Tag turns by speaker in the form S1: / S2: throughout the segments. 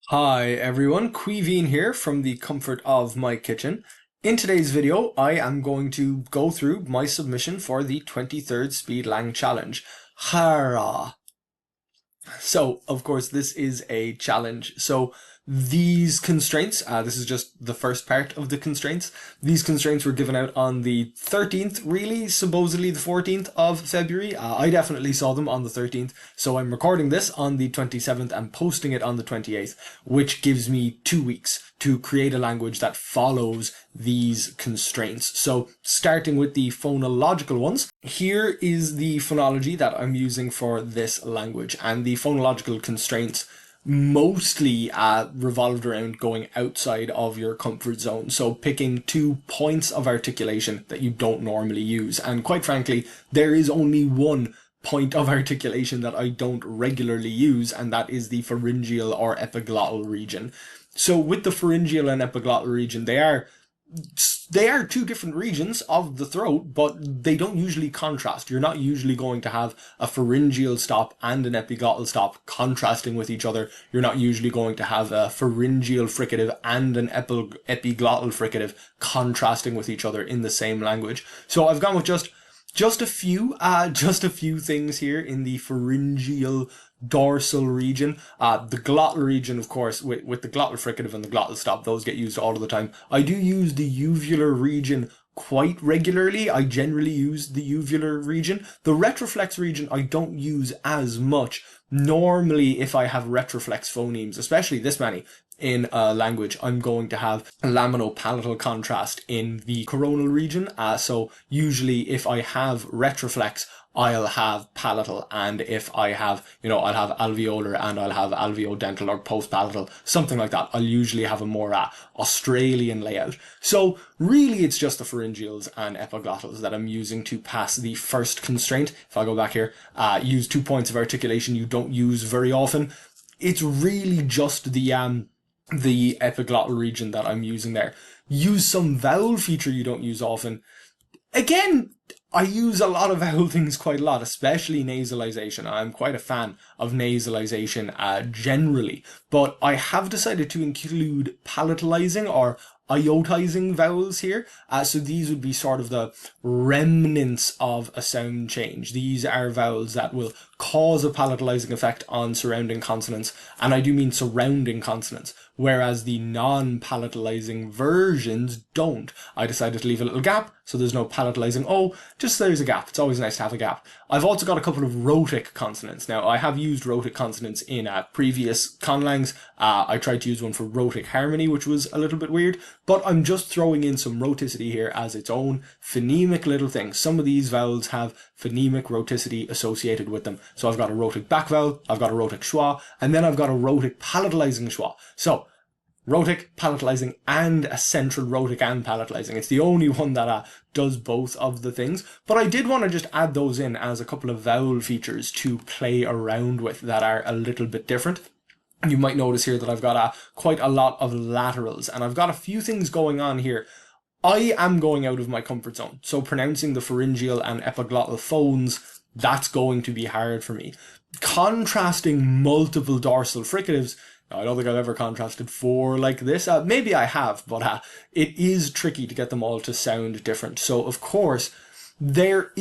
S1: Hi everyone, Queeveen here from the comfort of my kitchen. In today's video, I am going to go through my submission for the 23rd Speedlang challenge. Ħáárróó. So, of course, this is a challenge. So, these constraints, this is just the first part of the constraints. These constraints were given out on the 13th, really, supposedly the 14th of February. I definitely saw them on the 13th, so I'm recording this on the 27th and posting it on the 28th, which gives me 2 weeks to create a language that follows these constraints. So starting with the phonological ones, here is the phonology that I'm using for this language, and the phonological constraints mostly revolved around going outside of your comfort zone. So picking 2 points of articulation that you don't normally use. And quite frankly, there is only one point of articulation that I don't regularly use, and that is the pharyngeal or epiglottal region. So with the pharyngeal and epiglottal region, they are 2 different regions of the throat, but they don't usually contrast. You're not usually going to have a pharyngeal stop and an epiglottal stop contrasting with each other. You're not usually going to have a pharyngeal fricative and an epiglottal fricative contrasting with each other in the same language. So I've gone with just a few things here in the pharyngeal dorsal region. The glottal region, of course, with the glottal fricative and the glottal stop, those get used all of the time. I do use the uvular region quite regularly. I generally use the uvular region. The retroflex region I don't use as much. Normally, if I have retroflex phonemes, especially this many, in a language, I'm going to have laminopalatal contrast in the coronal region. So usually if I have retroflex, I'll have palatal, and if I have, I'll have alveolar and I'll have alveodental or postpalatal, something like that. I'll usually have a more Australian layout. So really it's just the pharyngeals and epiglottals that I'm using to pass the first constraint. If I go back here, use 2 points of articulation you don't use very often. It's really just the epiglottal region that I'm using there. Use some vowel feature you don't use often. Again, I use a lot of vowel things quite a lot, especially nasalization. I'm quite a fan of nasalization generally, but I have decided to include palatalizing or iotizing vowels here. So these would be sort of the remnants of a sound change. These are vowels that will cause a palatalizing effect on surrounding consonants, and I do mean surrounding consonants, whereas the non-palatalizing versions don't. I decided to leave a little gap, so there's no palatalizing O, just so there's a gap. It's always nice to have a gap. I've also got a couple of rhotic consonants. Now, I have used rhotic consonants in previous conlangs. I tried to use one for rhotic harmony, which was a little bit weird, but I'm just throwing in some rhoticity here as its own phonemic little thing. Some of these vowels have phonemic rhoticity associated with them. So I've got a rhotic back vowel, I've got a rhotic schwa, and then I've got a rhotic palatalizing schwa. So rhotic, palatalizing, and a central rhotic and palatalizing. It's the only one that does both of the things. But I did want to just add those in as a couple of vowel features to play around with that are a little bit different. You might notice here that I've got quite a lot of laterals, and I've got a few things going on here. I am going out of my comfort zone, so pronouncing the pharyngeal and epiglottal phones, that's going to be hard for me. Contrasting multiple dorsal fricatives, I don't think I've ever contrasted 4 like this. Maybe I have, but it is tricky to get them all to sound different. So, of course, there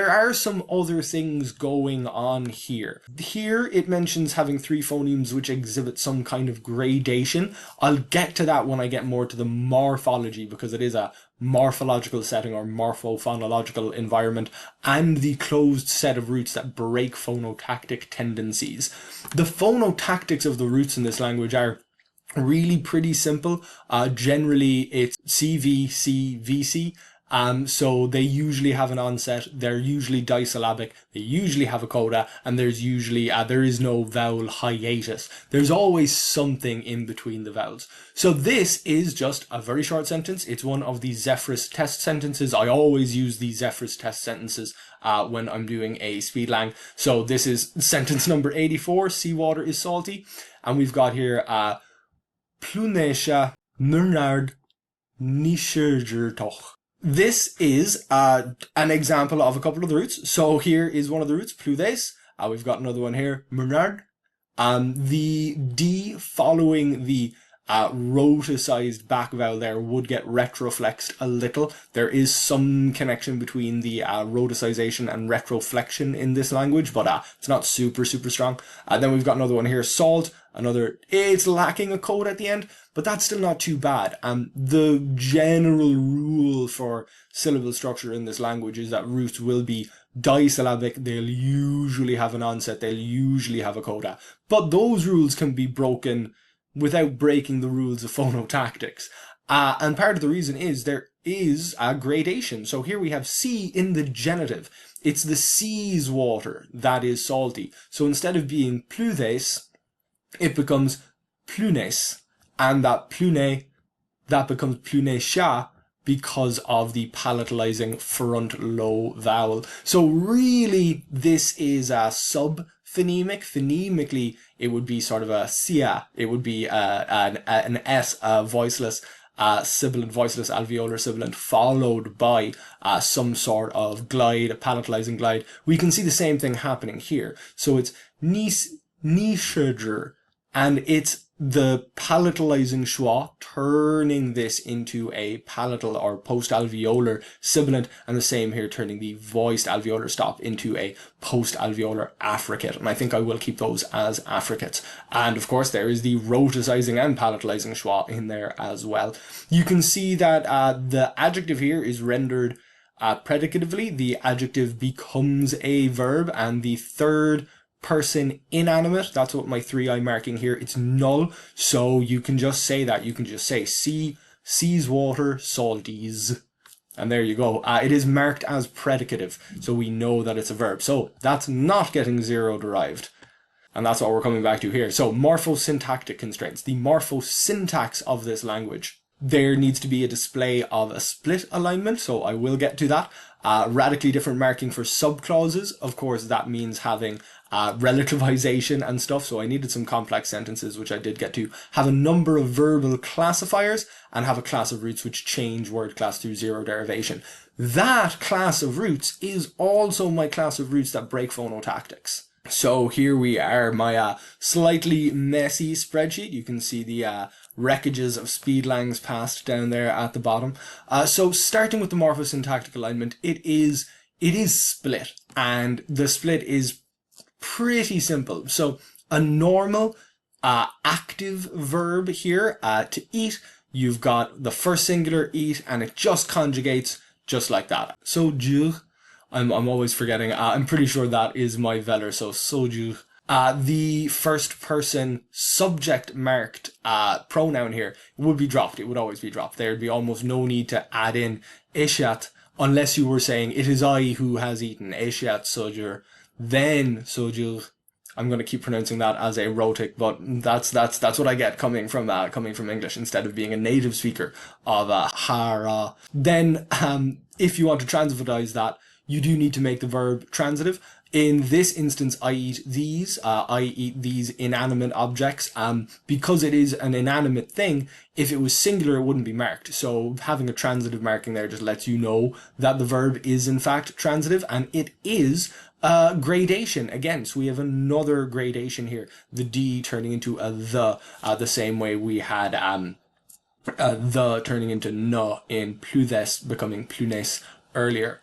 S1: are some other things going on here. Here it mentions having 3 phonemes which exhibit some kind of gradation. I'll get to that when I get more to the morphology, because it is a morphological setting or morphophonological environment, and the closed set of roots that break phonotactic tendencies. The phonotactics of the roots in this language are really pretty simple. Generally it's CV, C, VC. So they usually have an onset, they're usually disyllabic, they usually have a coda, and there's usually, there is no vowel hiatus. There's always something in between the vowels. So this is just a very short sentence. It's one of the Zephyrus test sentences. I always use the Zephyrus test sentences when I'm doing a Speedlang. So this is sentence number 84, seawater is salty. And we've got here, Plunesha Murnard Nishergertoch. This is an example of a couple of the roots. So here is one of the roots, pludes. We've got another one here, Murnard. The D following the rhoticized back vowel there would get retroflexed a little. There is some connection between the rhoticization and retroflexion in this language, but it's not super strong. Then we've got another one here, salt, another, it's lacking a code at the end, but that's still not too bad. The general rule for syllable structure in this language is that roots will be disyllabic. They'll usually have an onset, they'll usually have a coda, but those rules can be broken without breaking the rules of phonotactics. And part of the reason is there is a gradation. So here we have C in the genitive. It's the sea's water that is salty. So instead of being pluthes, it becomes plunes. And that plune, that becomes plunesha because of the palatalizing front low vowel. So really, this is a sub-phonemic. Phonemically, it would be sort of a sia. It would be an S, voiceless sibilant, voiceless alveolar sibilant, followed by some sort of glide, a palatalizing glide. We can see the same thing happening here. So it's nishager, and it's the palatalizing schwa turning this into a palatal or post-alveolar sibilant, and the same here, turning the voiced alveolar stop into a post-alveolar affricate. And I think I will keep those as affricates. And of course, there is the rhoticizing and palatalizing schwa in there as well. You can see that the adjective here is rendered predicatively. The adjective becomes a verb, and the third person inanimate, that's what my 3i marking here, it's null, so you can just say that. You can just say sea's water, salties, and there you go. It is marked as predicative, so we know that it's a verb, so that's not getting 0 derived, and that's what we're coming back to here. So morphosyntactic constraints, the morphosyntax of this language. There needs to be a display of a split alignment, so I will get to that. Radically different marking for subclauses. Of course, that means having relativization and stuff, so I needed some complex sentences, which I did get to. Have a number of verbal classifiers, and have a class of roots which change word class through 0 derivation. That class of roots is also my class of roots that break phonotactics. So here we are, my slightly messy spreadsheet. You can see the wreckages of Speedlang's past down there at the bottom. So starting with the morphosyntactic alignment, it is split, and the split is pretty simple. So a normal active verb here, to eat, you've got the first singular eat, and it just conjugates just like that. So I'm always forgetting. I'm pretty sure that is my velar, so soju. The first person subject marked pronoun here would be dropped. It would always be dropped. There'd be almost no need to add in eshat unless you were saying it is I who has eaten. Eshat sojur. Then sojur. I'm going to keep pronouncing that as a rhotic, but that's what I get coming from English instead of being a native speaker of Ħáárŕå. Then if you want to transitivize that, you do need to make the verb transitive. In this instance, I eat these inanimate objects. Because it is an inanimate thing, if it was singular, it wouldn't be marked. So having a transitive marking there just lets you know that the verb is in fact transitive, and it is gradation again. So we have another gradation here. The D turning into a the same way we had the turning into no in pluthes becoming plunes earlier.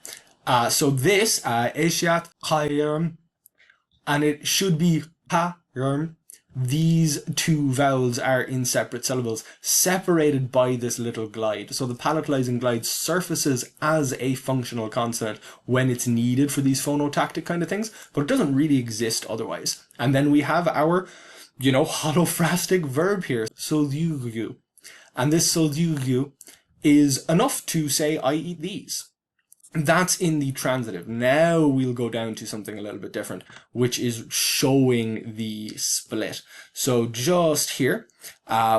S1: So this eshat ħáírŕå, and it should be ħáírŕå. These two vowels are in separate syllables, separated by this little glide. So the palatalizing glide surfaces as a functional consonant when it's needed for these phonotactic kind of things, but it doesn't really exist otherwise. And then we have our, holophrastic verb here, soðjúgu. And this soðjúgu is enough to say I eat these. That's in the transitive. Now we'll go down to something a little bit different, which is showing the split. So just here,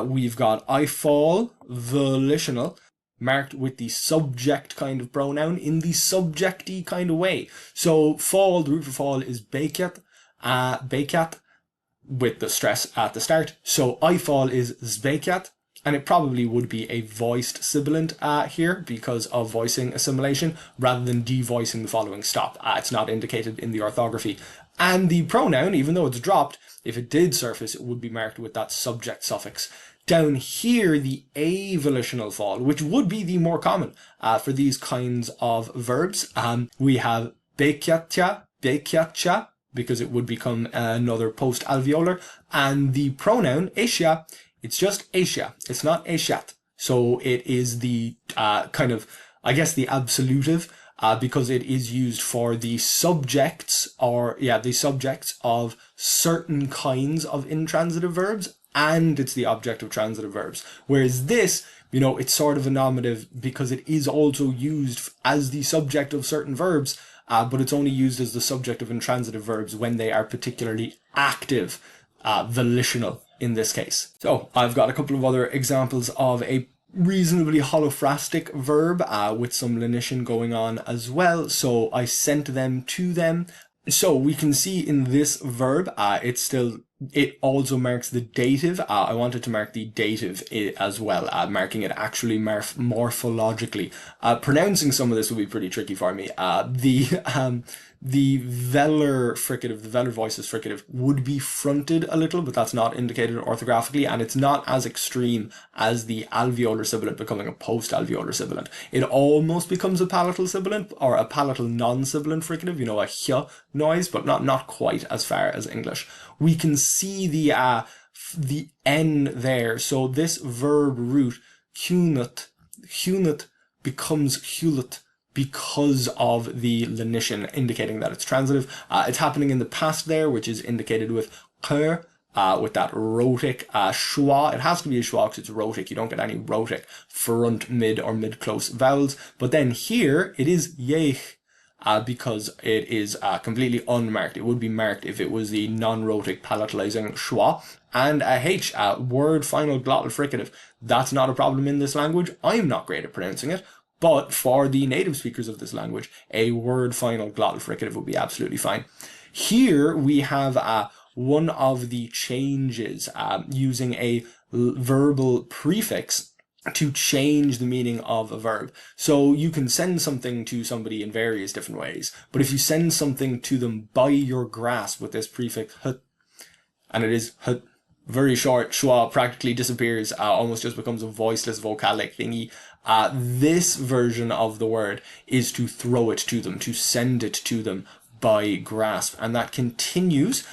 S1: we've got I fall, volitional, marked with the subject kind of pronoun in the subjecty kind of way. So fall, the root for fall is bekat, with the stress at the start. So I fall is zbekat. And it probably would be a voiced sibilant here because of voicing assimilation rather than devoicing the following stop. It's not indicated in the orthography. And the pronoun, even though it's dropped, if it did surface, it would be marked with that subject suffix. Down here, the a volitional fall, which would be the more common for these kinds of verbs. We have bekiatja, bekiatja, because it would become another post-alveolar. And the pronoun Asia, it's just Asia. It's not Asiat. So it is the kind of, I guess, the absolutive, because it is used for the subjects, the subjects of certain kinds of intransitive verbs, and it's the object of transitive verbs. Whereas this, it's sort of a nominative because it is also used as the subject of certain verbs, but it's only used as the subject of intransitive verbs when they are particularly active, volitional in this case. So I've got a couple of other examples of a reasonably holophrastic verb with some lenition going on as well. So I sent them to them. So we can see in this verb, it also marks the dative. I wanted to mark the dative as well, marking it actually morphologically. Pronouncing some of this will be pretty tricky for me. The velar fricative, the velar voiceless fricative would be fronted a little, but that's not indicated orthographically, and it's not as extreme as the alveolar sibilant becoming a post-alveolar sibilant. It almost becomes a palatal sibilant, or a palatal non-sibilant fricative, a hy noise, but not quite as far as English. We can see the N there, so this verb root, hunut, becomes hulut, because of the lenition, indicating that it's transitive. It's happening in the past there, which is indicated with qr, with that rhotic schwa. It has to be a schwa because it's rhotic. You don't get any rhotic front, mid, or mid-close vowels. But then here, it is yech, because it is completely unmarked. It would be marked if it was the non-rhotic palatalizing schwa. And a H, word final glottal fricative. That's not a problem in this language. I'm not great at pronouncing it. But for the native speakers of this language, a word final glottal fricative would be absolutely fine. Here we have one of the changes using a verbal prefix to change the meaning of a verb. So you can send something to somebody in various different ways, but if you send something to them by your grasp with this prefix hut, and it is hut, very short, schwa practically disappears, almost just becomes a voiceless vocalic thingy. This version of the word is to throw it to them, to send it to them by grasp. And that continues.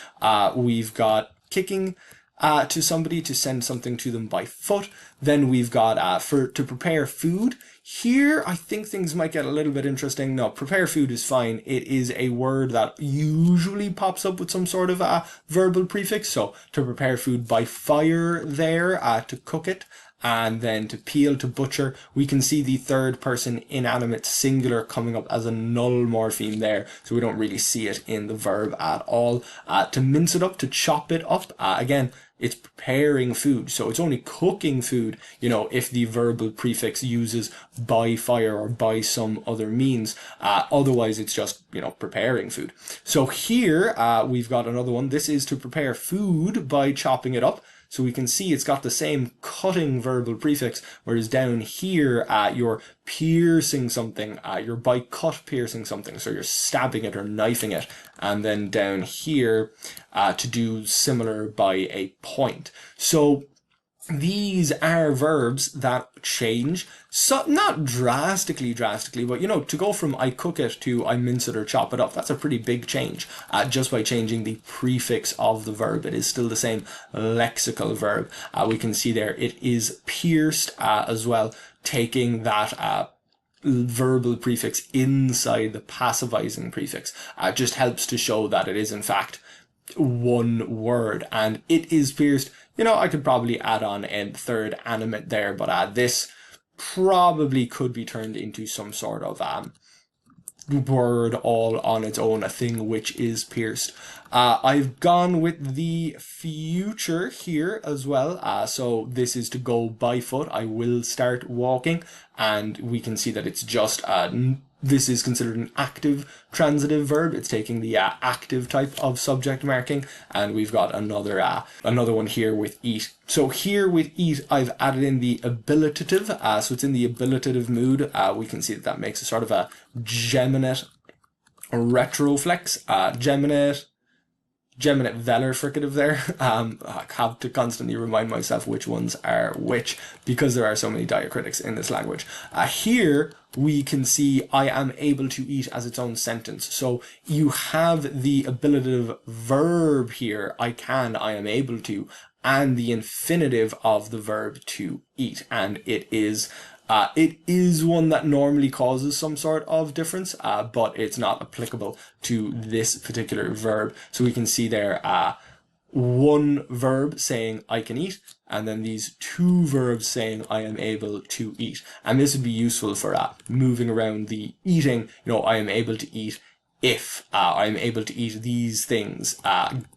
S1: We've got kicking to somebody, to send something to them by foot. Then we've got to prepare food. Here, I think things might get a little bit interesting. No, prepare food is fine. It is a word that usually pops up with some sort of verbal prefix. So to prepare food by fire there, to cook it. And then to peel, to butcher. We can see the third person inanimate singular coming up as a null morpheme there, so we don't really see it in the verb at all. To mince it up, to chop it up, again, it's preparing food, so it's only cooking food, if the verbal prefix uses by fire or by some other means. Otherwise, it's just, preparing food. So here, we've got another one. This is to prepare food by chopping it up. So we can see it's got the same cutting verbal prefix, whereas down here, you're piercing something, you're by cut piercing something, so you're stabbing it or knifing it. And then down here, to do similar by a point. So these are verbs that change, so not drastically, but to go from I cook it to I mince it or chop it up, that's a pretty big change, just by changing the prefix of the verb. It is still the same lexical verb. We can see there it is pierced as well, taking that verbal prefix inside the passivizing prefix. Just helps to show that it is in fact one word, and it is pierced. I could probably add on a third animate there, but this probably could be turned into some sort of word all on its own, a thing which is pierced. I've gone with the future here as well. So this is to go by foot. I will start walking, and we can see that it's just this is considered an active transitive verb. It's taking the active type of subject marking, and we've got another one here with eat. So here with eat, I've added in the abilitative, so it's in the abilitative mood. We can see that makes a sort of a geminate retroflex, geminate, geminate velar fricative there. I have to constantly remind myself which ones are which because there are so many diacritics in this language. Here we can see I am able to eat as its own sentence. So you have the ablative verb here, I can, I am able to, and the infinitive of the verb to eat. And it is one that normally causes some sort of difference, but it's not applicable to this particular verb. So we can see there one verb saying I can eat, and then these two verbs saying I am able to eat. And this would be useful for moving around the eating. You know, I am able to eat if I am able to eat these things.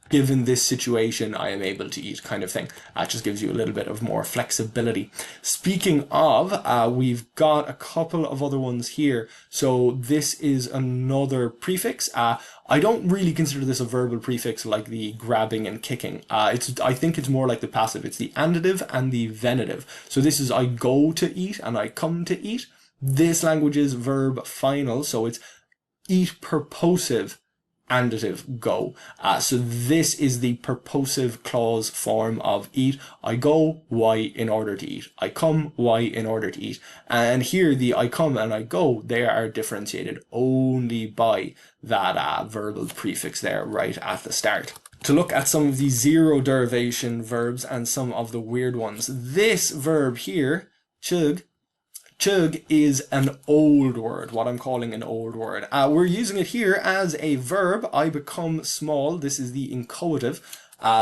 S1: Given this situation, I am able to eat, kind of thing. It just gives you a little bit of more flexibility. Speaking of, we've got a couple of other ones here. So this is another prefix. I don't really consider this a verbal prefix like the grabbing and kicking. I think it's more like the passive. It's the andative and the venitive. So this is I go to eat and I come to eat. This language is verb final, so it's eat purposive andative go. So this is the purposive clause form of eat. I go, why, in order to eat. I come, why, in order to eat. And here the I come and I go, they are differentiated only by that verbal prefix there right at the start. To look at some of the zero derivation verbs and some of the weird ones. This verb here, chug, chug is an old word, what I'm calling an old word. We're using it here as a verb, I become small. This is the inchoative.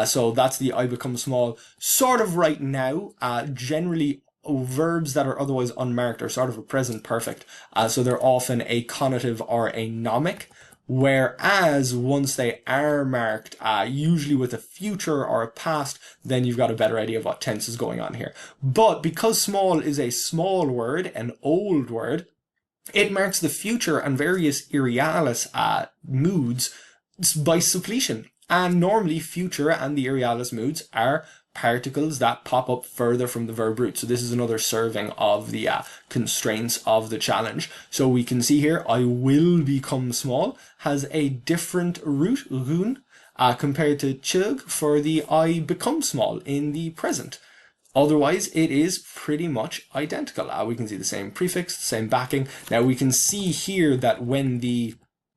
S1: So that's the I become small sort of right now. Generally, verbs that are otherwise unmarked are sort of a present perfect. So they're often a conative or a nomic. Whereas once they are marked, usually with a future or a past, then you've got a better idea of what tense is going on here. But because small is a small word, an old word, it marks the future and various irrealis moods by suppletion. And normally future and the irrealis moods are particles that pop up further from the verb root. So this is another serving of the constraints of the challenge. So we can see here, I will become small has a different root, run, compared to chug for the I become small in the present. Otherwise, it is pretty much identical. We can see the same prefix, same backing. Now we can see here that when the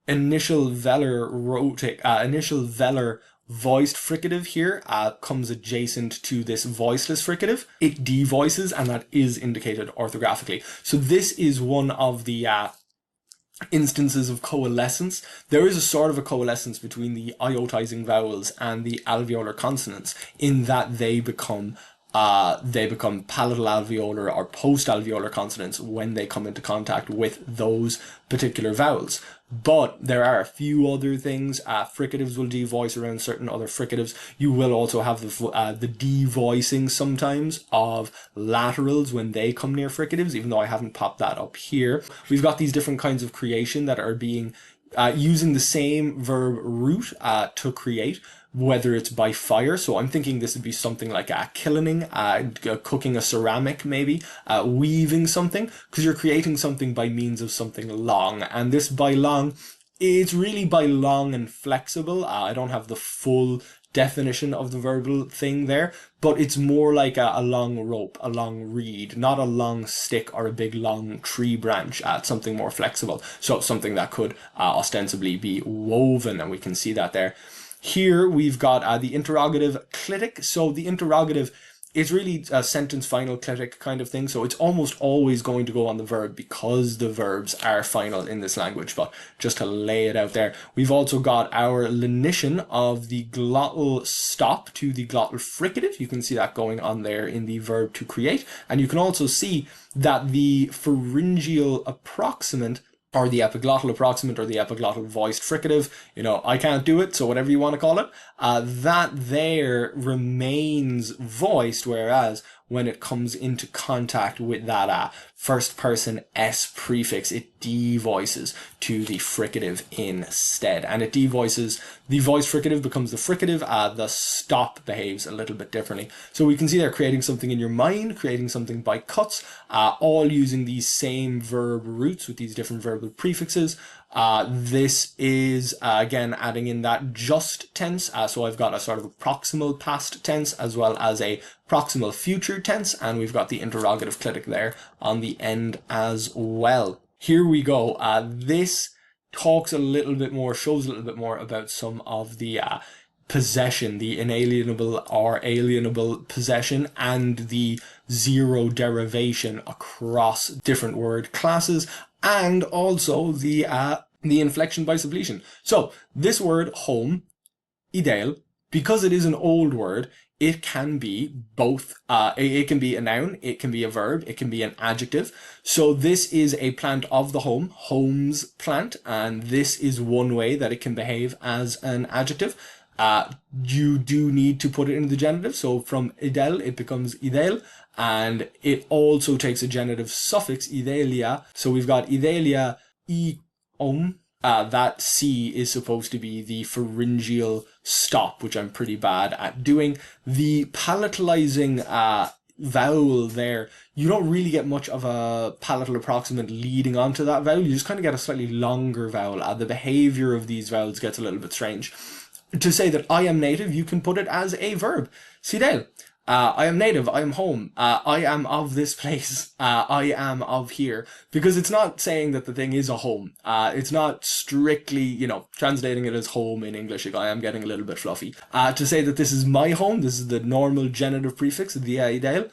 S1: initial velar voiced fricative here comes adjacent to this voiceless fricative, it devoices, and that is indicated orthographically. So this is one of the instances of coalescence. There is a sort of a coalescence between the iotizing vowels and the alveolar consonants in that they become palatal alveolar or post-alveolar consonants when they come into contact with those particular vowels. But there are a few other things. Fricatives will devoice around certain other fricatives. You will also have the devoicing sometimes of laterals when they come near fricatives, even though I haven't popped that up here. We've got these different kinds of creation that are being using the same verb root to create, whether it's by fire. So I'm thinking this would be something like kilning, cooking a ceramic maybe, weaving something, because you're creating something by means of something long. And this by long, it's really by long and flexible. I don't have the full definition of the verbal thing there, but it's more like a long rope, a long reed, not a long stick or a big long tree branch. It's something more flexible. So something that could ostensibly be woven, and we can see that there. Here we've got the interrogative clitic. So the interrogative is really a sentence final clitic kind of thing. So it's almost always going to go on the verb because the verbs are final in this language. But just to lay it out there, we've also got our lenition of the glottal stop to the glottal fricative. You can see that going on there in the verb to create. And you can also see that the pharyngeal approximant, or the epiglottal approximant, or the epiglottal voiced fricative, I can't do it, so whatever you want to call it, that there remains voiced, whereas when it comes into contact with that first person S prefix, it devoices to the fricative instead. And it devoices, the voiced fricative becomes the fricative, the stop behaves a little bit differently. So we can see they're creating something in your mind, creating something by cuts, all using these same verb roots with these different verbal prefixes. This is, again, adding in that just tense. So I've got a sort of a proximal past tense as well as a proximal future tense. And we've got the interrogative clitic there on the end as well. Here we go. This talks a little bit more, shows a little bit more about some of the possession, the inalienable or alienable possession, and the zero derivation across different word classes, and also the inflection by suppletion. So this word home, ideal, because it is an old word, it can be both, it can be a noun, it can be a verb, it can be an adjective. So this is a plant of the home, home's plant, and this is one way that it can behave as an adjective. You do need to put it in the genitive, so from ideal it becomes ideal, and it also takes a genitive suffix, idealia. So we've got idealia that C is supposed to be the pharyngeal stop, which I'm pretty bad at doing. The palatalizing vowel there, you don't really get much of a palatal approximant leading onto that vowel. You just kind of get a slightly longer vowel. The behavior of these vowels gets a little bit strange. To say that I am native, you can put it as a verb. Sidel. I am native, I am home, I am of this place, I am of here. Because it's not saying that the thing is a home. It's not strictly, translating it as home in English. I am getting a little bit fluffy. To say that this is my home, this is the normal genitive prefix, the ideal.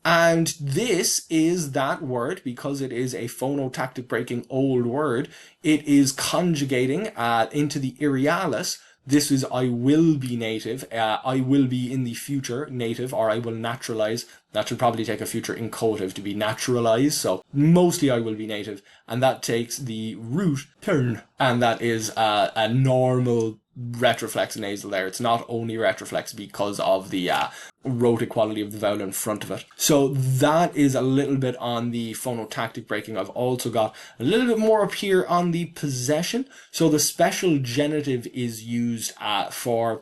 S1: And this is that word, because it is a phonotactic breaking old word, it is conjugating into the irialis. This is I will be native, I will be in the future native, or I will naturalize. That should probably take a future incoative to be naturalized, so mostly I will be native. And that takes the root turn, and that is a normal retroflex nasal there. It's not only retroflex because of the rhotic quality of the vowel in front of it. So that is a little bit on the phonotactic breaking. I've also got a little bit more up here on the possession. So the special genitive is used for,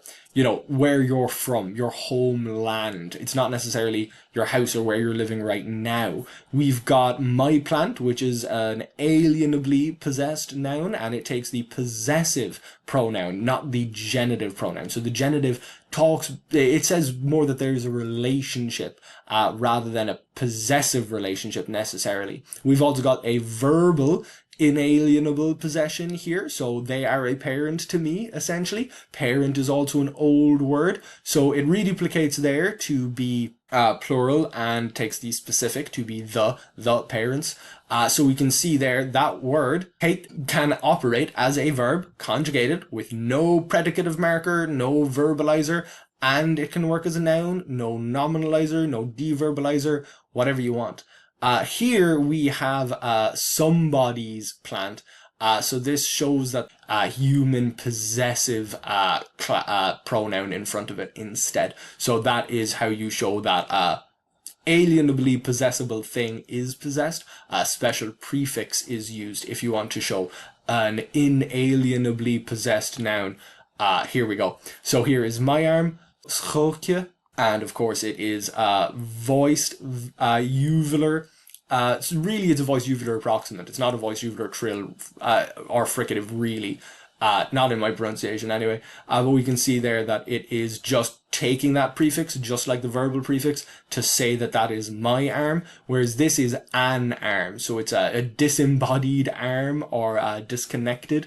S1: where you're from, your homeland. It's not necessarily your house or where you're living right now. We've got my plant, which is an alienably possessed noun, and it takes the possessive pronoun, not the genitive pronoun. So the genitive it says more that there's a relationship rather than a possessive relationship necessarily. We've also got a verbal inalienable possession here, so they are a parent to me, essentially. Parent is also an old word, so it reduplicates there to be plural and takes the specific to be the parents. So we can see there that word can operate as a verb conjugated with no predicative marker, no verbalizer, and it can work as a noun, no nominalizer, no deverbalizer, whatever you want. Here we have somebody's plant. So this shows that human possessive pronoun in front of it instead. So that is how you show that alienably possessible thing is possessed. A special prefix is used if you want to show an inalienably possessed noun. Here we go. So here is my arm, schokje, and of course it is voiced uvular. So really it's a voiced uvular approximant. It's not a voiced uvular trill or fricative really. Not in my pronunciation anyway. But we can see there that it is just taking that prefix, just like the verbal prefix, to say that that is my arm, whereas this is an arm. So it's a disembodied arm or a disconnected,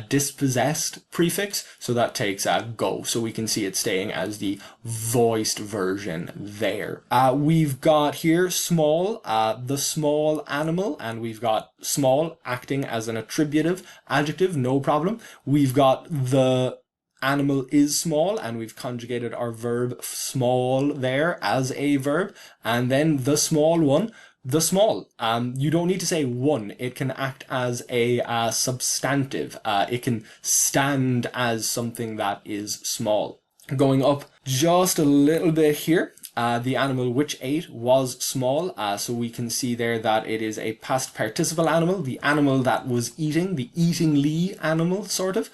S1: dispossessed prefix. So that takes go. So we can see it staying as the voiced version there. We've got here small, the small animal, and we've got small acting as an attributive adjective, no problem. We've got the animal is small, and we've conjugated our verb small there as a verb, and then the small one, the small. You don't need to say one. It can act as a substantive. It can stand as something that is small. Going up just a little bit here, the animal which ate was small, so we can see there that it is a past participle animal, the animal that was eating, the eatingly animal, sort of.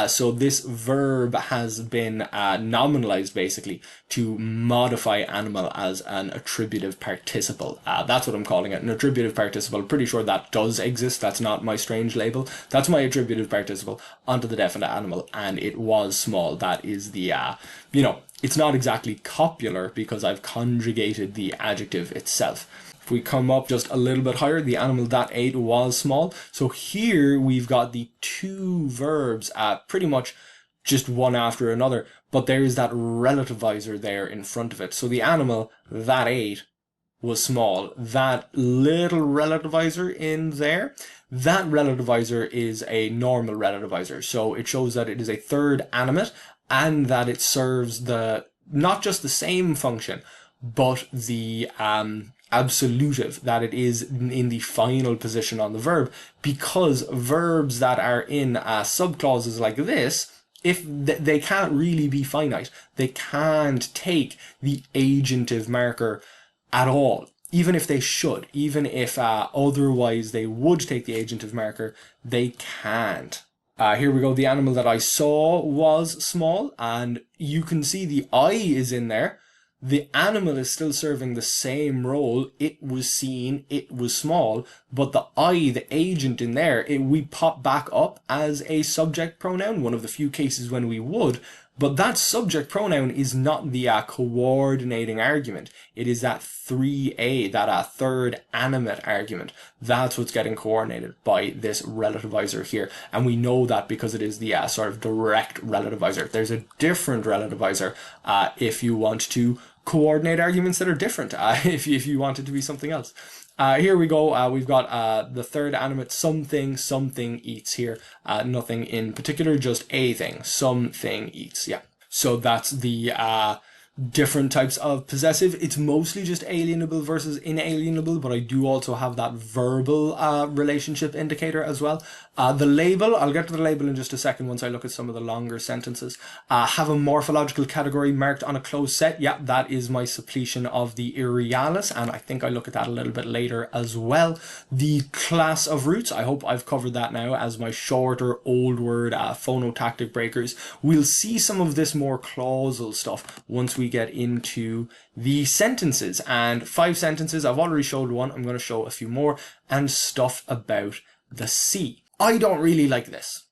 S1: So this verb has been nominalized, basically, to modify animal as an attributive participle. That's what I'm calling it, an attributive participle. Pretty sure that does exist. That's not my strange label. That's my attributive participle onto the definite animal, and it was small. That is the, it's not exactly copular because I've conjugated the adjective itself. If we come up just a little bit higher, the animal that ate was small. So here we've got the two verbs pretty much just one after another, but there's that relativizer there in front of it. So the animal that ate was small. That little relativizer in there, that relativizer is a normal relativizer. So it shows that it is a third animate and that it serves not just the same function, but the absolutive, that it is in the final position on the verb, because verbs that are in subclauses like this, if they can't really be finite, they can't take the agentive marker at all. Even if they should, even if otherwise they would take the agentive marker, they can't. Here we go. The animal that I saw was small, and you can see the I is in there. The animal is still serving the same role. It was seen, it was small, but the I, the agent in there, we pop back up as a subject pronoun, one of the few cases when we would, but that subject pronoun is not the coordinating argument. It is that 3a, that third animate argument. That's what's getting coordinated by this relativizer here. And we know that because it is the sort of direct relativizer. There's a different relativizer if you want to coordinate arguments that are different, if you want it to be something else. Here we go. We've got the third animate, something eats here. Nothing in particular, just a thing. Something eats. Yeah. So that's the different types of possessive. It's mostly just alienable versus inalienable, but I do also have that verbal relationship indicator as well. The label, I'll get to the label in just a second once I look at some of the longer sentences. Have a morphological category marked on a closed set. Yeah, that is my suppletion of the irrealis, and I think I look at that a little bit later as well. The class of roots, I hope I've covered that now as my shorter old word phonotactic breakers. We'll see some of this more clausal stuff once we get into the sentences. And 5 sentences, I've already showed one, I'm going to show a few more, and stuff about the sea. I don't really like this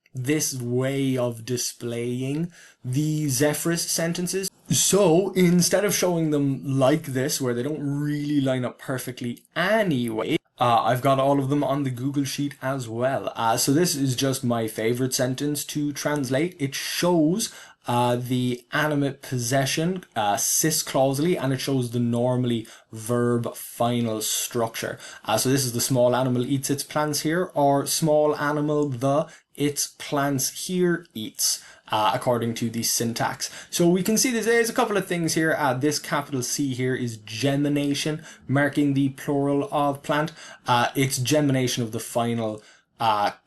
S1: way of displaying the Zephyrus sentences. So instead of showing them like this, where they don't really line up perfectly anyway, I've got all of them on the Google Sheet as well. So this is just my favorite sentence to translate. It shows the animate possession cis-clausally, and it shows the normally verb final structure. So this is the small animal eats its plants here, or small animal its plants here eats, according to the syntax. So we can see there's a couple of things here. This capital C here is gemination, marking the plural of plant. It's gemination of the final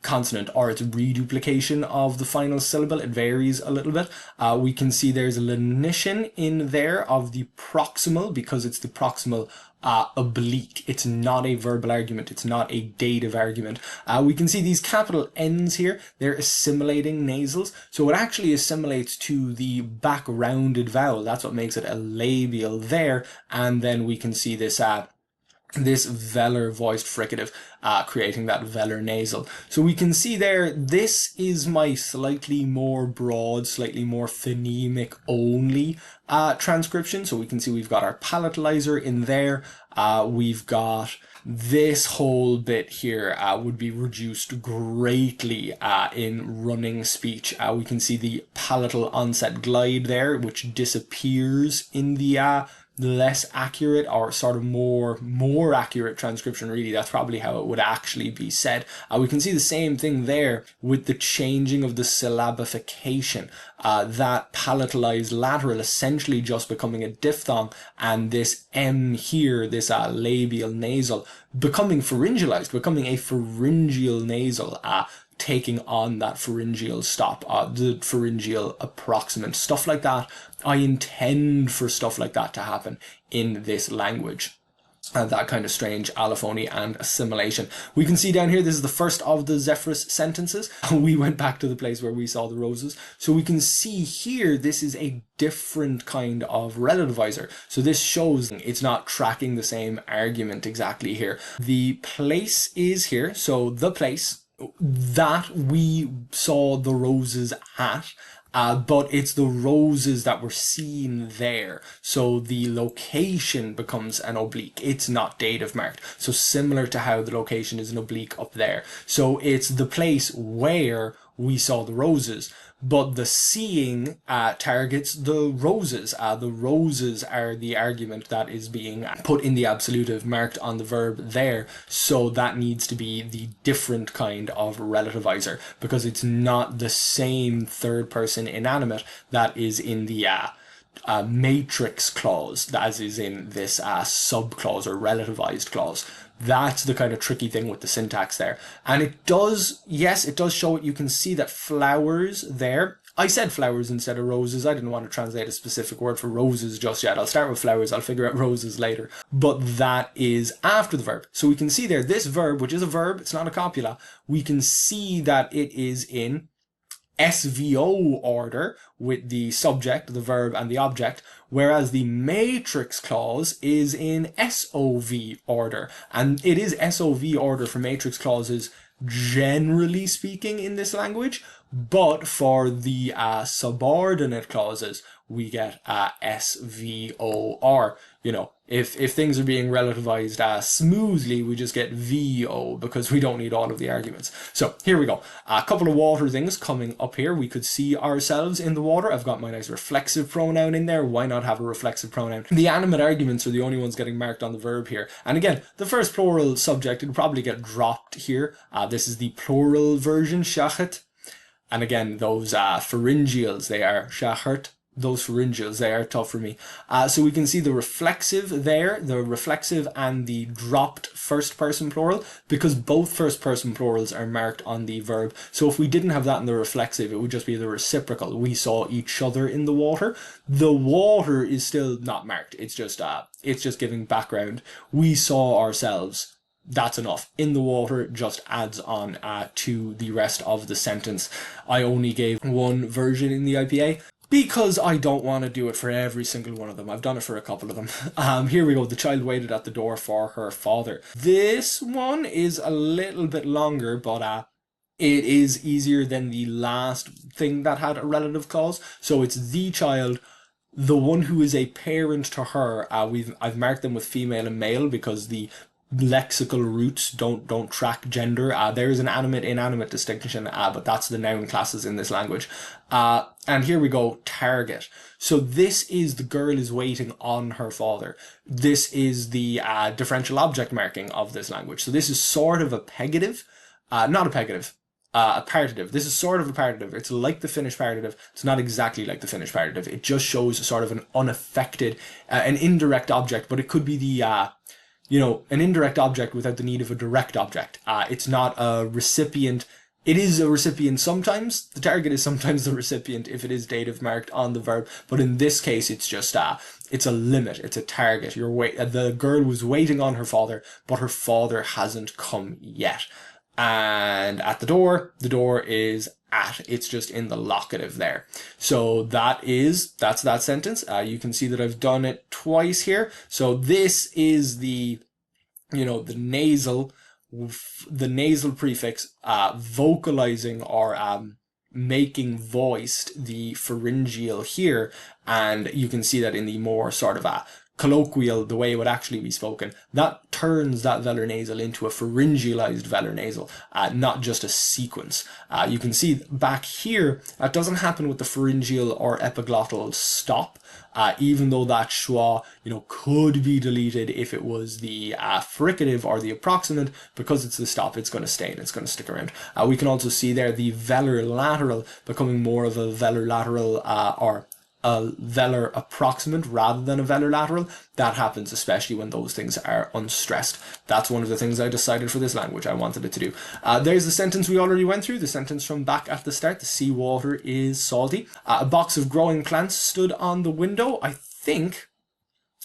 S1: consonant, or it's reduplication of the final syllable. It varies a little bit. We can see there's a lenition in there of the proximal, because it's the proximal oblique. It's not a verbal argument. It's not a dative argument. We can see these capital N's here. They're assimilating nasals. So it actually assimilates to the back rounded vowel. That's what makes it a labial there. And then we can see this this velar voiced fricative, creating that velar nasal. So we can see there, this is my slightly more broad, slightly more phonemic only transcription. So we can see we've got our palatalizer in there. We've got this whole bit here would be reduced greatly in running speech. We can see the palatal onset glide there, which disappears in the less accurate, or sort of more accurate transcription, really. That's probably how it would actually be said. We can see the same thing there with the changing of the syllabification. That palatalized lateral essentially just becoming a diphthong, and this M here, this labial nasal, becoming pharyngalized, becoming a pharyngeal nasal. taking on that pharyngeal stop, the pharyngeal approximant, stuff like that. I intend for stuff like that to happen in this language. That kind of strange allophony and assimilation. We can see down here, this is the first of the Zephyrus sentences. We went back to the place where we saw the roses. So we can see here, this is a different kind of relativizer. So this shows it's not tracking the same argument exactly here. The place is here. So the place that we saw the roses at, but it's the roses that were seen there. So the location becomes an oblique. It's not dative marked. So similar to how the location is an oblique up there. So it's the place where we saw the roses, but the seeing targets the roses. The roses are the argument that is being put in the absolutive marked on the verb there. So that needs to be the different kind of relativizer, because it's not the same third person inanimate that is in the matrix clause as is in this subclause or relativized clause. That's the kind of tricky thing with the syntax there. And it does, yes, it does show it. You can see that flowers there. I said flowers instead of roses. I didn't want to translate a specific word for roses just yet. I'll start with flowers. I'll figure out roses later. But that is after the verb. So we can see there, this verb, which is a verb, it's not a copula. We can see that it is in SVO order with the subject, the verb, and the object, whereas the matrix clause is in SOV order. And it is SOV order for matrix clauses, generally speaking, in this language, but for the subordinate clauses, we get SVOR. You know, if things are being relativized smoothly, we just get VO because we don't need all of the arguments. So here we go. A couple of water things coming up here. We could see ourselves in the water. I've got my nice reflexive pronoun in there. Why not have a reflexive pronoun? The animate arguments are the only ones getting marked on the verb here. And again, the first plural subject would probably get dropped here. This is the plural version, shachet. And again, those pharyngeals, they are shachert. Those pharyngeals, they are tough for me. So we can see the reflexive there, the reflexive and the dropped first person plural, because both first person plurals are marked on the verb. So if we didn't have that in the reflexive, it would just be the reciprocal. We saw each other in the water. The water is still not marked. It's just giving background. We saw ourselves. That's enough. In the water just adds on to the rest of the sentence. I only gave one version in the IPA because I don't want to do it for every single one of them. I've done it for a couple of them. Here we go. The child waited at the door for her father. This one is a little bit longer, but it is easier than the last thing that had a relative clause. So it's the child, the one who is a parent to her. I've marked them with female and male because the lexical roots don't track gender. There is an animate inanimate distinction, but that's the noun classes in this language. And here we go, target. So this is the girl is waiting on her father. This is the differential object marking of this language. So this is sort of a pegative, not a pegative, a partitive. This is sort of a partitive. It's like the Finnish partitive. It's not exactly like the Finnish partitive. It just shows sort of an unaffected, an indirect object, but it could be the an indirect object without the need of a direct object. It's not a recipient. It is a recipient sometimes. The target is sometimes the recipient if it is dative marked on the verb. But in this case, it's just it's a limit. It's a target. The girl was waiting on her father, but her father hasn't come yet. And at the door is at. It's just in the locative there. So that's that sentence. You can see that I've done it twice here. So this is the nasal prefix vocalizing or making voiced the pharyngeal here, and you can see that in the more sort of colloquial, the way it would actually be spoken, that turns that velar nasal into a pharyngealized velar nasal, not just a sequence. You can see back here, that doesn't happen with the pharyngeal or epiglottal stop, even though that schwa, could be deleted if it was the fricative or the approximant. Because it's the stop, it's going to stay and it's going to stick around. We can also see there the velar lateral becoming more of a velar lateral, or a velar approximant rather than a velar lateral. That happens especially when those things are unstressed. That's one of the things I decided for this language I wanted it to do. There's the sentence we already went through, the sentence from back at the start. The seawater is salty. A box of growing plants stood on the window. I think,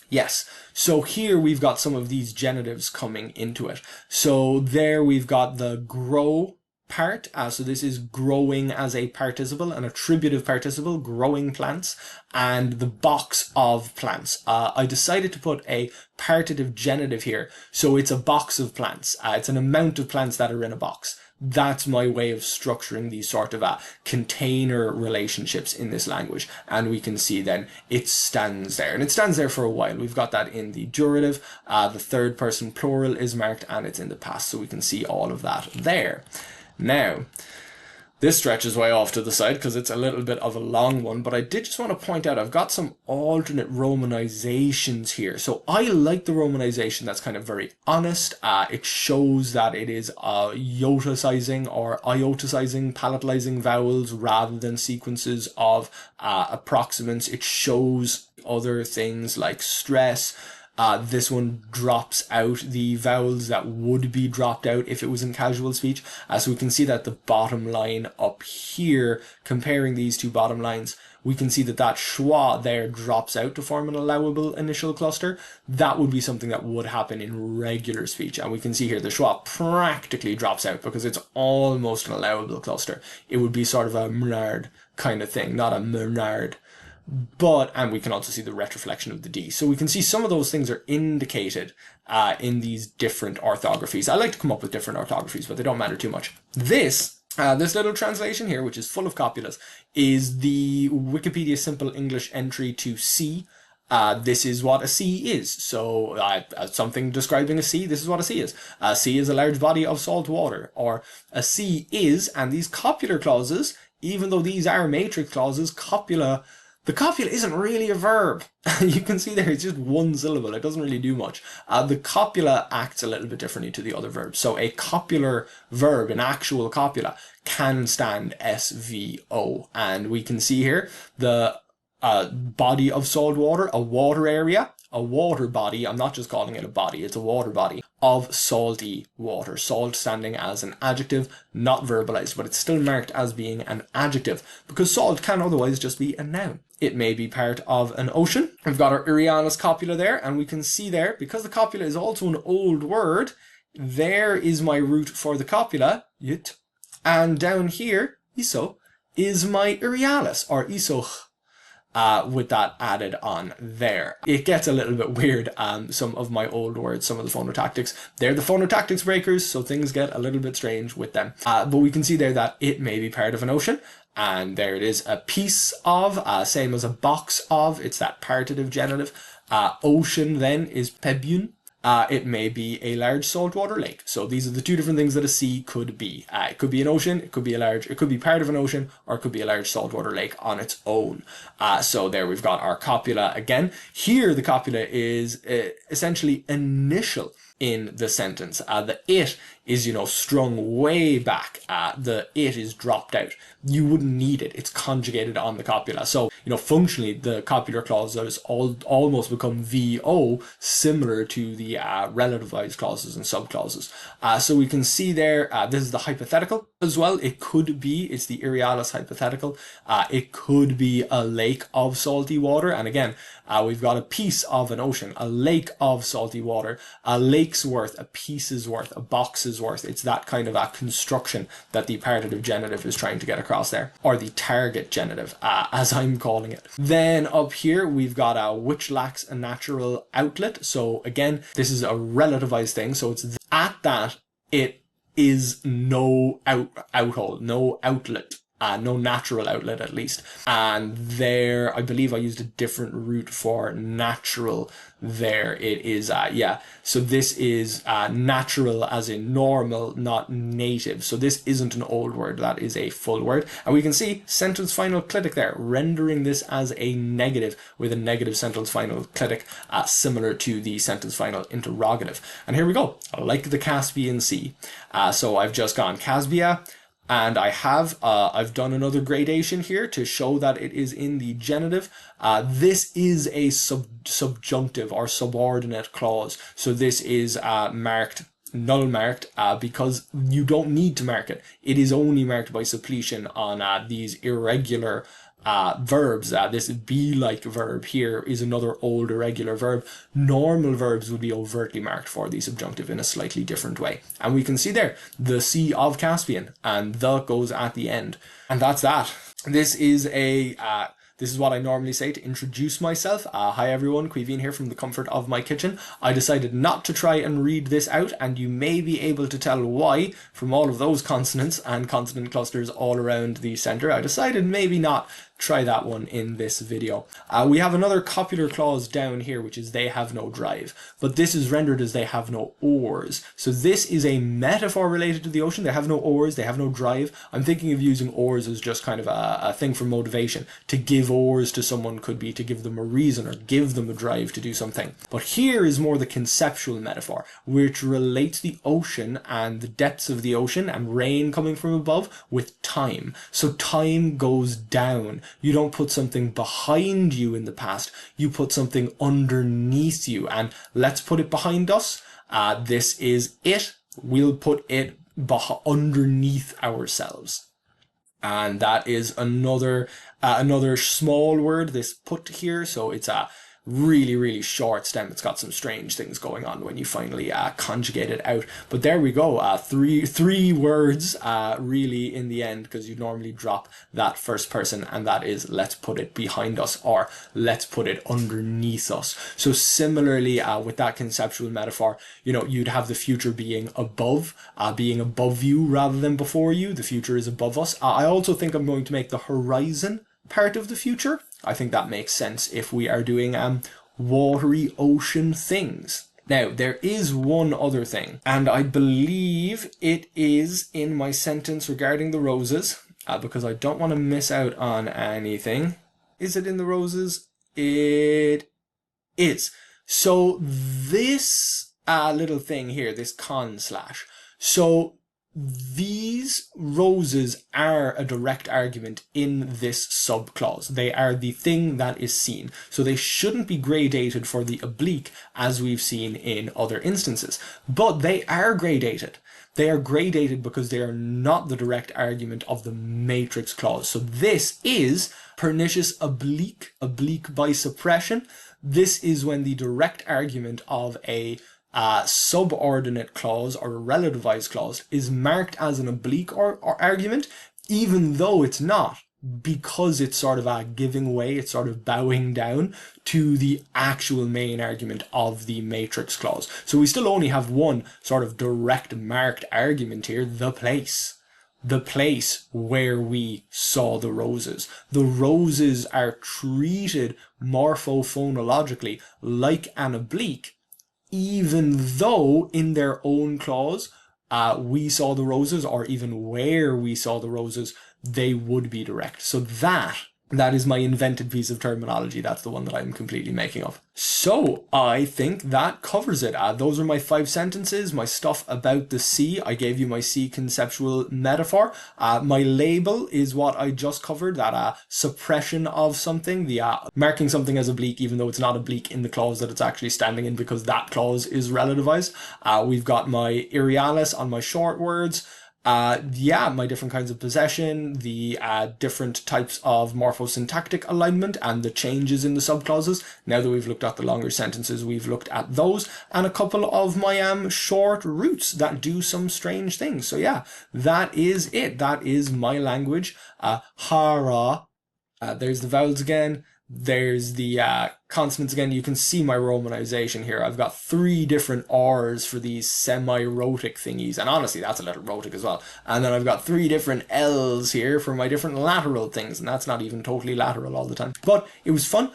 S1: yes. So here we've got some of these genitives coming into it. So there we've got the grow part, so this is growing as a participle, an attributive participle, growing plants, and the box of plants. I decided to put a partitive genitive here, so it's a box of plants. It's an amount of plants that are in a box. That's my way of structuring these sort of container relationships in this language. And we can see then it stands there. And it stands there for a while. We've got that in the durative. The third person plural is marked and it's in the past. So we can see all of that there. Now, this stretches way off to the side because it's a little bit of a long one, but I did just want to point out I've got some alternate romanizations here. So I like the romanization that's kind of very honest. It shows that it is ioticizing or ioticizing, palatalizing vowels rather than sequences of approximants. It shows other things like stress. This one drops out the vowels that would be dropped out if it was in casual speech. So we can see that the bottom line up here, comparing these two bottom lines, we can see that that schwa there drops out to form an allowable initial cluster. That would be something that would happen in regular speech. And we can see here the schwa practically drops out because it's almost an allowable cluster. It would be sort of a mnard kind of thing, not a mnard. And we can also see the retroflexion of the D. So we can see some of those things are indicated in these different orthographies. I like to come up with different orthographies, but they don't matter too much. This little translation here, which is full of copulas, is the Wikipedia Simple English entry to sea. This is what a sea is. So something describing a sea, this is what a sea is. A sea is a large body of salt water, or a sea is, and these copular clauses, even though these are matrix clauses, the copula isn't really a verb. You can see there, it's just one syllable. It doesn't really do much. The copula acts a little bit differently to the other verbs. So a copular verb, an actual copula, can stand SVO. And we can see here the body of salt water, a water area, a water body. I'm not just calling it a body, it's a water body of salty water. Salt standing as an adjective, not verbalized, but it's still marked as being an adjective because salt can otherwise just be a noun. It may be part of an ocean. We've got our Irianus copula there, and we can see there, because the copula is also an old word, there is my root for the copula, yit, and down here, iso, is my Irialis, or isoch. With that added on there. It gets a little bit weird, some of my old words, some of the phonotactics. They're the phonotactics breakers, so things get a little bit strange with them. But we can see there that it may be part of an ocean, and there it is, a piece of, same as a box of, it's that partitive genitive. Ocean then is pebun. It may be a large saltwater lake. So these are the two different things that a sea could be. It could be an ocean, it could be part of an ocean, or it could be a large saltwater lake on its own. So there we've got our copula again. Here the copula is essentially initial in the sentence. The it is, strung way back. The it is dropped out. You wouldn't need it. It's conjugated on the copula. So, functionally, the copular clauses almost become VO, similar to the relativized clauses and subclauses. So we can see there, this is the hypothetical as well. It's the Irialis hypothetical. It could be a lake of salty water. And again, we've got a piece of an ocean, a lake of salty water, a lake's worth, a piece's worth, a box's worth. It's that kind of a construction that the partitive genitive is trying to get across there, or the target genitive, as I'm calling it. Then up here, we've got which lacks a natural outlet. So again, this is a relativized thing. So it's at that, it is no outhole, no outlet. No natural outlet, at least. And there, I believe I used a different root for natural there. It is, so this is natural as in normal, not native. So this isn't an old word, that is a full word. And we can see sentence final clitic there, rendering this as a negative with a negative sentence final clitic, similar to the sentence final interrogative. And here we go, like the Caspian Sea. So I've just gone Caspia, And I've done another gradation here to show that it is in the genitive. This is a subjunctive or subordinate clause. So this is marked, null marked, because you don't need to mark it. It is only marked by suppletion on these irregular verbs. This be-like verb here is another old irregular verb. Normal verbs would be overtly marked for the subjunctive in a slightly different way. And we can see there the Sea of Caspian, and the goes at the end. And that's that. This is what I normally say to introduce myself. Hi everyone, Quiveen here from the comfort of my kitchen. I decided not to try and read this out, and you may be able to tell why from all of those consonants and consonant clusters all around the center. I decided maybe not try that one in this video. We have another copular clause down here, which is they have no drive, but this is rendered as they have no oars. So this is a metaphor related to the ocean. They have no oars, they have no drive. I'm thinking of using oars as just kind of a thing for motivation. To give oars to someone could be to give them a reason or give them a drive to do something. But here is more the conceptual metaphor, which relates the ocean and the depths of the ocean and rain coming from above with time. So time goes down. You don't put something behind you in the past, you put something underneath you. And let's put it behind us. This is it. We'll put it underneath ourselves. And that is another small word, this put here. So it's a really short stem. It's got some strange things going on when you finally conjugate it out. But there we go. Three words really in the end, because you normally drop that first person, and that is let's put it behind us or let's put it underneath us. So similarly with that conceptual metaphor, you'd have the future being above you rather than before you. The future is above us. I also think I'm going to make the horizon part of the future. I think that makes sense if we are doing watery ocean things. Now, there is one other thing, and I believe it is in my sentence regarding the roses, because I don't want to miss out on anything. Is it in the roses? It is. So this little thing here, this con slash. So these roses are a direct argument in this subclause. They are the thing that is seen. So they shouldn't be gradated for the oblique as we've seen in other instances. But they are gradated. They are gradated because they are not the direct argument of the matrix clause. So this is pernicious oblique by suppression. This is when the direct argument of a subordinate clause or a relativized clause is marked as an oblique or argument, even though it's not, because it's sort of giving way, it's sort of bowing down to the actual main argument of the matrix clause. So we still only have one sort of direct marked argument here, the place. The place where we saw the roses. The roses are treated morphophonologically like an oblique, even though in their own clause, we saw the roses, or even where we saw the roses, they would be direct. So that is my invented piece of terminology. That's the one that I'm completely making up. So I think that covers it. Those are my 5 sentences, my stuff about the sea. I gave you my sea conceptual metaphor. My label is what I just covered, that suppression of something, the marking something as oblique even though it's not oblique in the clause that it's actually standing in, because that clause is relativized. We've got my irialis on my short words. My different kinds of possession, the different types of morphosyntactic alignment, and the changes in the subclauses. Now that we've looked at the longer sentences, we've looked at those, and a couple of my short roots that do some strange things. So yeah, that is it. That is my language. Ħáárŕå. There's the vowels again. There's the consonants again. You can see my romanization here. I've got 3 different R's for these semi-rhotic thingies, and honestly that's a little rhotic as well. And then I've got 3 different L's here for my different lateral things, and that's not even totally lateral all the time. But it was fun.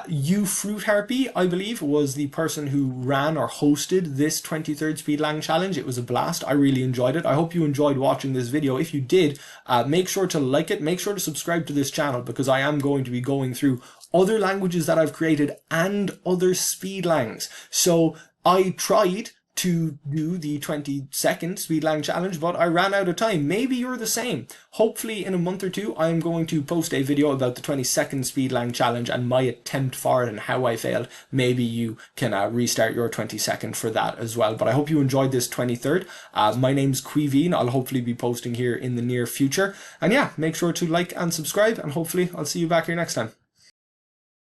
S1: You Fruit Harpy, I believe, was the person who ran or hosted this 23rd Speedlang challenge. It was a blast. I really enjoyed it. I hope you enjoyed watching this video. If you did, make sure to like it. Make sure to subscribe to this channel, because I am going to be going through other languages that I've created and other Speedlangs. So I tried to do the 22nd Speedlang challenge, but I ran out of time. Maybe you're the same. Hopefully in a month or two I'm going to post a video about the 22nd Speedlang challenge and my attempt for it and how I failed. Maybe you can restart your 22nd for that as well. But I hope you enjoyed this 23rd. My name's Quiveen. I'll hopefully be posting here in the near future. And yeah, make sure to like and subscribe, and hopefully I'll see you back here next time.